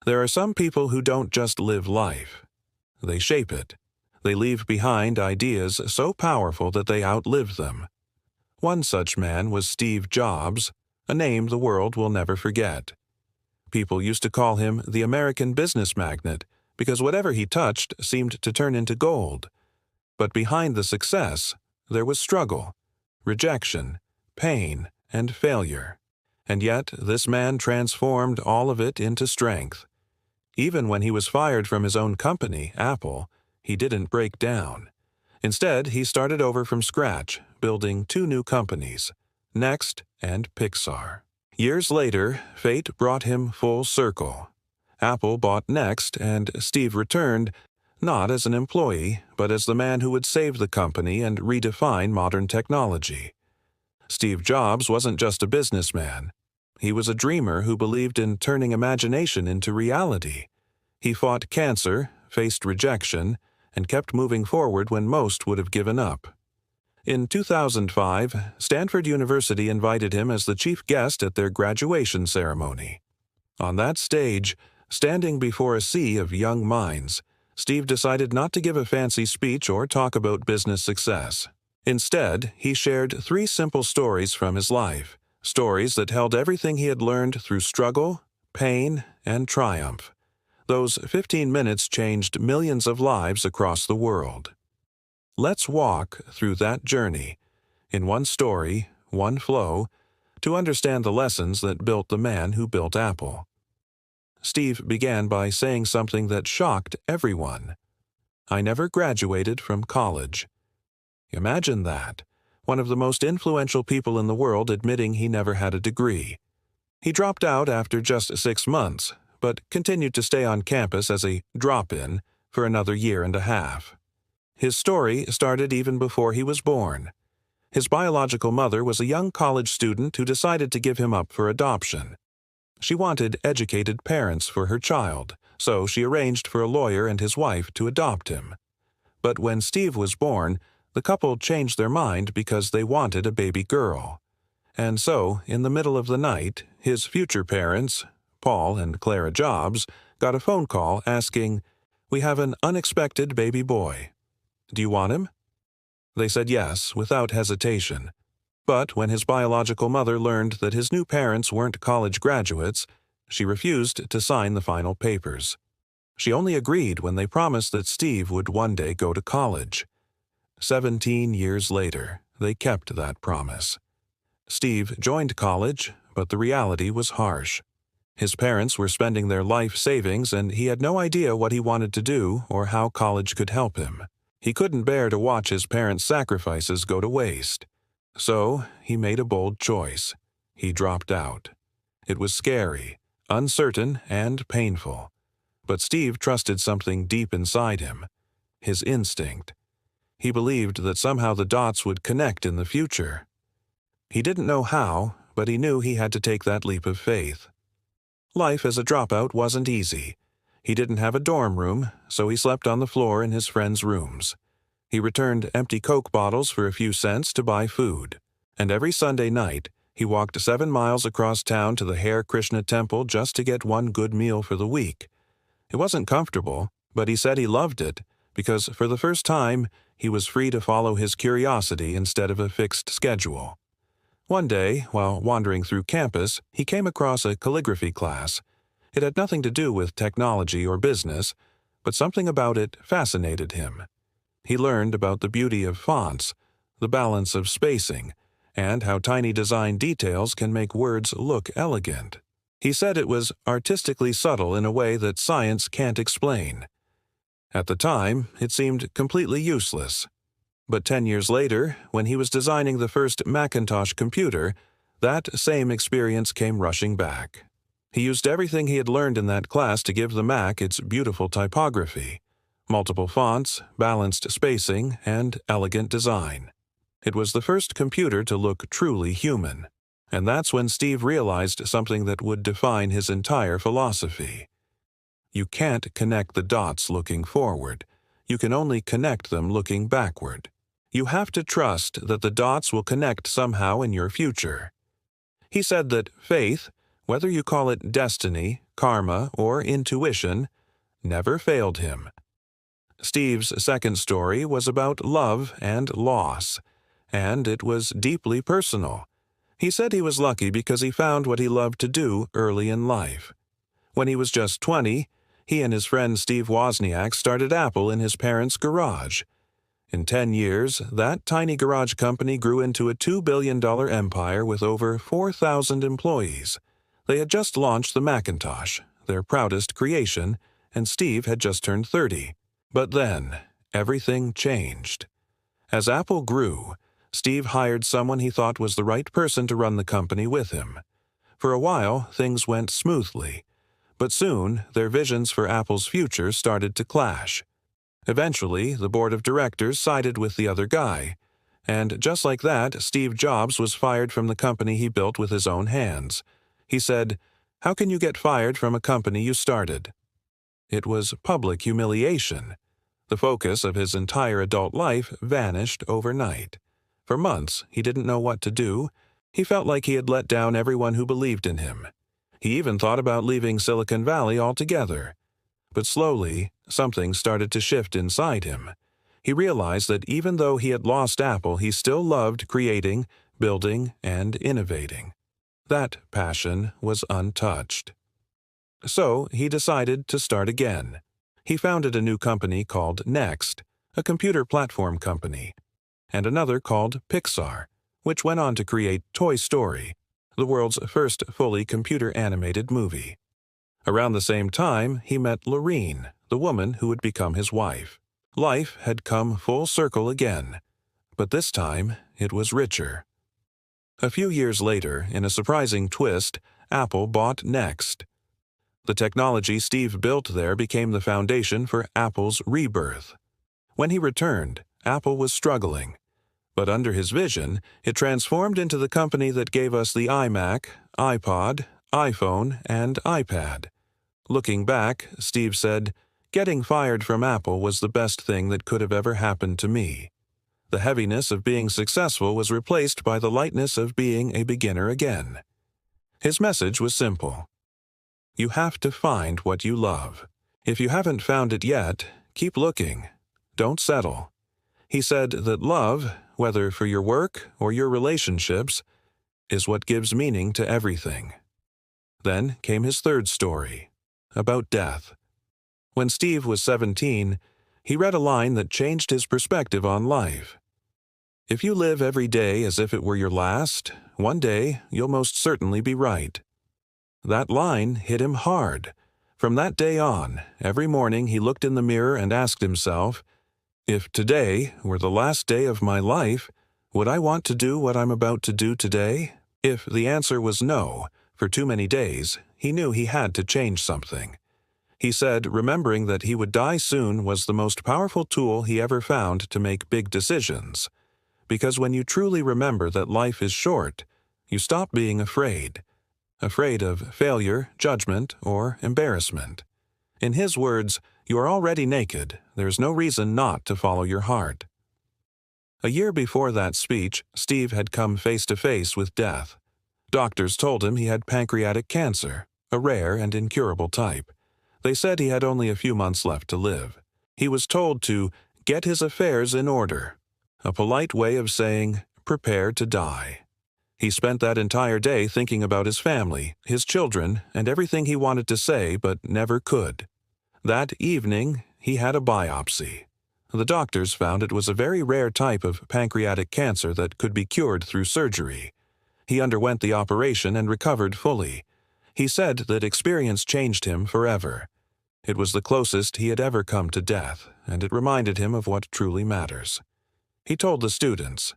There are some people who don't just live life. They shape it. They leave behind ideas so powerful that they outlive them. One such man was Steve Jobs, a name the world will never forget. People used to call him the American business magnate because whatever he touched seemed to turn into gold. But behind the success, there was struggle, rejection, pain, and failure. And yet, this man transformed all of it into strength. Even when he was fired from his own company, Apple, he didn't break down. Instead, he started over from scratch, building 2 new companies, Next and Pixar. Years later, fate brought him full circle. Apple bought Next, and Steve returned, not as an employee, but as the man who would save the company and redefine modern technology. Steve Jobs wasn't just a businessman. He was a dreamer who believed in turning imagination into reality. He fought cancer, faced rejection, and kept moving forward when most would have given up. In 2005, Stanford University invited him as the chief guest at their graduation ceremony. On that stage, standing before a sea of young minds, Steve decided not to give a fancy speech or talk about business success. Instead, he shared 3 simple stories from his life, stories that held everything he had learned through struggle, pain, and triumph. Those 15 minutes changed millions of lives across the world. Let's walk through that journey, in one story, one flow, to understand the lessons that built the man who built Apple. Steve began by saying something that shocked everyone. "I never graduated from college." Imagine that, one of the most influential people in the world admitting he never had a degree. He dropped out after just 6 months, but continued to stay on campus as a drop-in for another year and a half. His story started even before he was born. His biological mother was a young college student who decided to give him up for adoption. She wanted educated parents for her child, so she arranged for a lawyer and his wife to adopt him. But when Steve was born, the couple changed their mind because they wanted a baby girl. And so, in the middle of the night, his future parents, Paul and Clara Jobs, got a phone call asking, "We have an unexpected baby boy. Do you want him?" They said yes, without hesitation. But when his biological mother learned that his new parents weren't college graduates, she refused to sign the final papers. She only agreed when they promised that Steve would one day go to college. 17 years later, they kept that promise. Steve joined college, but the reality was harsh. His parents were spending their life savings, and he had no idea what he wanted to do or how college could help him. He couldn't bear to watch his parents' sacrifices go to waste. So, he made a bold choice. He dropped out. It was scary, uncertain, and painful. But Steve trusted something deep inside him, his instinct. He believed that somehow the dots would connect in the future. He didn't know how, but he knew he had to take that leap of faith. Life as a dropout wasn't easy. He didn't have a dorm room, so he slept on the floor in his friends' rooms. He returned empty Coke bottles for a few cents to buy food. And every Sunday night, he walked 7 miles across town to the Hare Krishna temple just to get one good meal for the week. It wasn't comfortable, but he said he loved it, because for the first time, he was free to follow his curiosity instead of a fixed schedule. One day, while wandering through campus, he came across a calligraphy class. It had nothing to do with technology or business, but something about it fascinated him. He learned about the beauty of fonts, the balance of spacing, and how tiny design details can make words look elegant. He said it was artistically subtle in a way that science can't explain. At the time, it seemed completely useless. But 10 years later, when he was designing the first Macintosh computer, that same experience came rushing back. He used everything he had learned in that class to give the Mac its beautiful typography, multiple fonts, balanced spacing, and elegant design. It was the first computer to look truly human. And that's when Steve realized something that would define his entire philosophy. You can't connect the dots looking forward. You can only connect them looking backward. You have to trust that the dots will connect somehow in your future. He said that faith, whether you call it destiny, karma, or intuition, never failed him. Steve's second story was about love and loss, and it was deeply personal. He said he was lucky because he found what he loved to do early in life. When he was just 20, he and his friend Steve Wozniak started Apple in his parents' garage. In 10 years, that tiny garage company grew into a $2 billion empire with over 4,000 employees. They had just launched the Macintosh, their proudest creation, and Steve had just turned 30. But then, everything changed. As Apple grew, Steve hired someone he thought was the right person to run the company with him. For a while, things went smoothly, but soon their visions for Apple's future started to clash. Eventually, the board of directors sided with the other guy, and just like that, Steve Jobs was fired from the company he built with his own hands. He said, "How can you get fired from a company you started?" It was public humiliation. The focus of his entire adult life vanished overnight. For months, he didn't know what to do. He felt like he had let down everyone who believed in him. He even thought about leaving Silicon Valley altogether. But slowly, something started to shift inside him. He realized that even though he had lost Apple, he still loved creating, building, and innovating. That passion was untouched. So he decided to start again. He founded a new company called Next, a computer platform company, and another called Pixar, which went on to create Toy Story, the world's first fully computer-animated movie. Around the same time, he met Lorene, the woman who would become his wife. Life had come full circle again, but this time it was richer. A few years later, in a surprising twist, Apple bought Next. The technology Steve built there became the foundation for Apple's rebirth. When he returned, Apple was struggling. But under his vision, it transformed into the company that gave us the iMac, iPod, iPhone, and iPad. Looking back, Steve said, "Getting fired from Apple was the best thing that could have ever happened to me." The heaviness of being successful was replaced by the lightness of being a beginner again. His message was simple. You have to find what you love. If you haven't found it yet, keep looking. Don't settle. He said that love, whether for your work or your relationships, is what gives meaning to everything. Then came his third story, about death. When Steve was 17, he read a line that changed his perspective on life. If you live every day as if it were your last, one day you'll most certainly be right. That line hit him hard. From that day on, every morning he looked in the mirror and asked himself, if today were the last day of my life, would I want to do what I'm about to do today? If the answer was no, for too many days, he knew he had to change something. He said remembering that he would die soon was the most powerful tool he ever found to make big decisions. Because when you truly remember that life is short, you stop being afraid of failure, judgment, or embarrassment. In his words, you are already naked. There's no reason not to follow your heart. A year before that speech, Steve had come face to face with death. Doctors told him he had pancreatic cancer, a rare and incurable type. They said he had only a few months left to live. He was told to get his affairs in order, a polite way of saying, prepare to die. He spent that entire day thinking about his family, his children, and everything he wanted to say but never could. That evening, he had a biopsy. The doctors found it was a very rare type of pancreatic cancer that could be cured through surgery. He underwent the operation and recovered fully. He said that experience changed him forever. It was the closest he had ever come to death, and it reminded him of what truly matters. He told the students,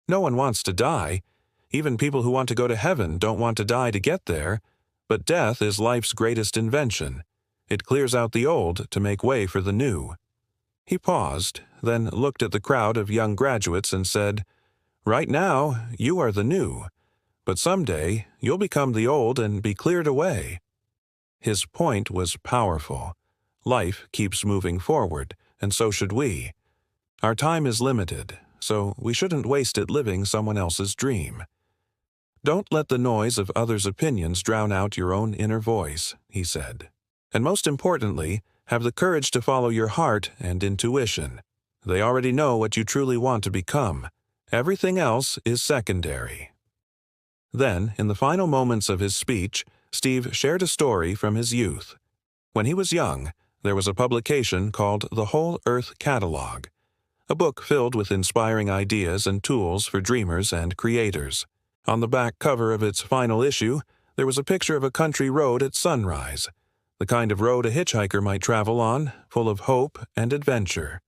"No one wants to die. Even people who want to go to heaven don't want to die to get there. But death is life's greatest invention. It clears out the old to make way for the new." He paused, then looked at the crowd of young graduates and said, "Right now, you are the new. But someday, you'll become the old and be cleared away." His point was powerful. Life keeps moving forward, and so should we. Our time is limited, so we shouldn't waste it living someone else's dream. Don't let the noise of others' opinions drown out your own inner voice, he said. And most importantly, have the courage to follow your heart and intuition. They already know what you truly want to become. Everything else is secondary. Then, in the final moments of his speech, Steve shared a story from his youth. When he was young, there was a publication called The Whole Earth Catalog, a book filled with inspiring ideas and tools for dreamers and creators. On the back cover of its final issue, there was a picture of a country road at sunrise, the kind of road a hitchhiker might travel on, full of hope and adventure.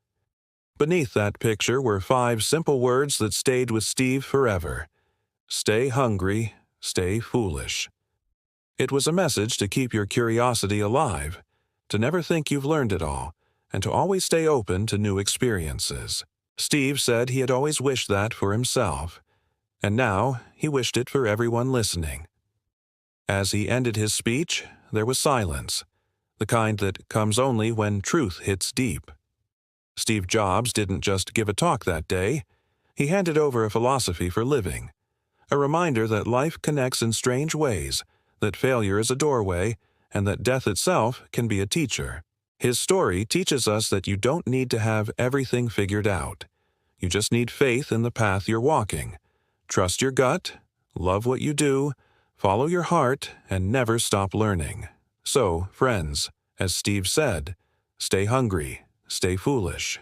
Beneath that picture were 5 simple words that stayed with Steve forever. Stay hungry, stay foolish. It was a message to keep your curiosity alive, to never think you've learned it all, and to always stay open to new experiences. Steve said he had always wished that for himself, and now he wished it for everyone listening. As he ended his speech, there was silence, the kind that comes only when truth hits deep. Steve Jobs didn't just give a talk that day. He handed over a philosophy for living, a reminder that life connects in strange ways, that failure is a doorway, and that death itself can be a teacher. His story teaches us that you don't need to have everything figured out. You just need faith in the path you're walking. Trust your gut, love what you do, follow your heart, and never stop learning. So, friends, as Steve said, stay hungry, stay foolish,